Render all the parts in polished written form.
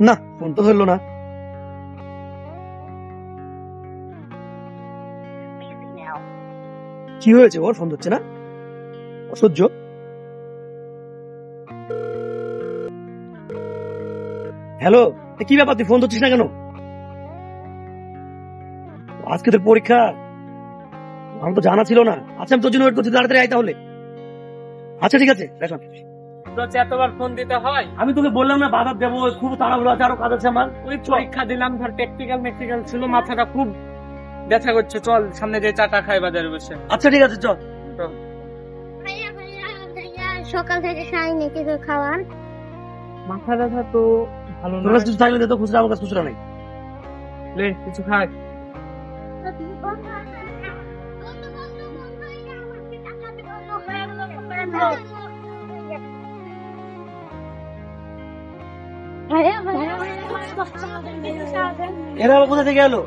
না ফোন তো ধরলো না। কি হয়েছে ওর? ফোন ধরছে না, অসহ্য। হ্যালো, কি ব্যাপার, তুই ফোন ধরছিস না কেন? আজকে তোর পরীক্ষা? আমার তো জানা ছিল না। আচ্ছা আমি তোর জন্য ওয়েট করছি, তাড়াতাড়ি আয় তাহলে। আচ্ছা ঠিক আছে, দেখো এতবার ফোন দিতে হয়? আমি তোকে বললাম না বাধা দেবো, খুব তাড়াহুড়ো আছে, আরো কাজ আছে আমার। ওই পরীক্ষা দিলাম, ধর প্র্যাকটিক্যাল ছিল, মাথাটা খুব ব্যথা করছে। চল সামনে যে চাটা খাই বাজারে বসে। আচ্ছা ঠিক আছে চল। সকাল থেকে খাইনি কিছু খাওয়ার। মাথা ব্যথা তো ভালো তোর না। কাছে কিছু থাকলে দে তো, খুচরা আমার কাছে খুচরা নেই। লে কিছু খাই। এরা আবার কোথা থেকে এলো?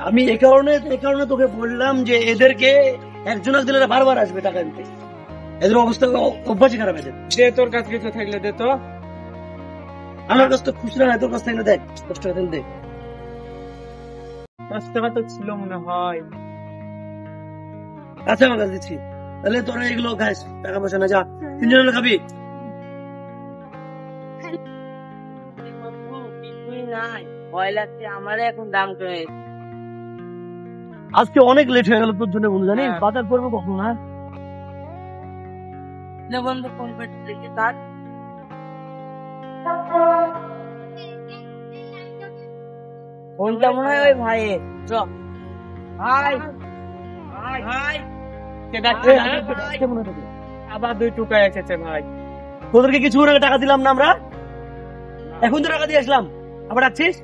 আমি এই কারণে তোকে বললাম যে এদেরকে একজন দিলে বারবার আসবে টাকা দিতে। এদের অবস্থা অভ্যাসই খারাপ আছে। দে তোর কাছে কিছু থাকলে দে তো। আমার কাছে তো খুচরা নাই, তোর কাছ থেকে দেখ 10 টাকা দেন দে। 10 টাকা তো ছিল মনে হয়। আচ্ছা আমার কাছে দিচ্ছি। তাহলে তোরা এগুলো খাস, টাকা পয়সা না, যা 3 জন খাবি। ভয় লাগছে আমার, এখন দাম কমে। আজকে অনেক লেট হয়ে গেল তোর জন্য বন্ধু, জানিস বাজার করবো কখন? না বন্ধু ফোন করতে তার ফোনটা মনে হয় ওই ভাইয়ের। চ ভাই ভাই আবার 2 টুকায় এসেছে ভাই। তোদেরকে কিছু আগে টাকা দিলাম না আমরা? এখন তো টাকা দিয়ে আসলাম, আবার ডাকছিস?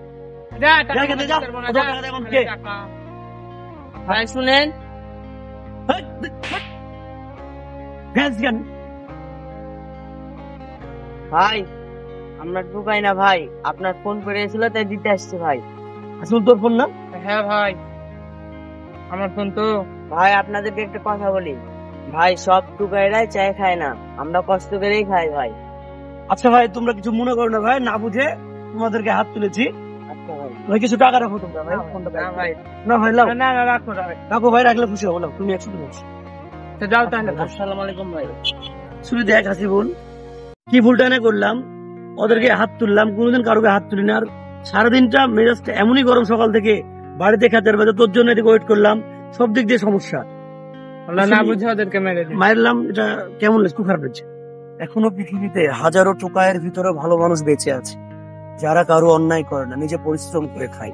যা যা, টাকা যা, দেবো না, ওদের যা। টাকা দে এখন কে? ভাই শুনেন, ভাই আমরা ঢুকাই না ভাই, আপনার ফোন করে এসেছিল তাই দিতে আসছে ভাই। আসল তোর ফোন না? হ্যাঁ ভাই আমার ফোন তো। ভাই আপনাদেরকে একটা কথা বলি ভাই, সব টুকাইরাই চায় খায় না, আমরা কষ্ট করেই খাই ভাই। আচ্ছা ভাই তোমরা কিছু মনে করো না ভাই, না বুঝে তোমাদেরকে হাত তুলেছি। আচ্ছা ভাই, ভাই কিছু টাকা রাখো তোমরা ভাই, ফোনটা না ভাই, না ভাই লাও, না না রাখো ভাই। রাখো ভাই, রাখলে খুশি হবো। লাও তুমি 100 টাকা। তো যাও তাহলে। আসসালামু আলাইকুম ভাই। শুধু দেখ হাসিবুল, কি ভুলটা না করলাম, ওদেরকে হাত তুললাম, কোনোদিন কারোকে হাত তুলি না। আর সারাদিনটা মেজাজটা এমনই গরম, সকাল থেকে বাড়িতে খেতে পারবে, তোর জন্য এদিকে ওয়েট করলাম, সব দিক দিয়ে সমস্যা। আল্লাহ না বুঝে ওদেরকে মেরে দিই। মারলাম, এটা কেমন লাগছে? খুব খারাপ লাগছে। এখনো পৃথিবীতে হাজারো টোকায়ের ভিতরে ভালো মানুষ বেঁচে আছে, যারা কারো অন্যায় করে না, নিজে পরিশ্রম করে খায়।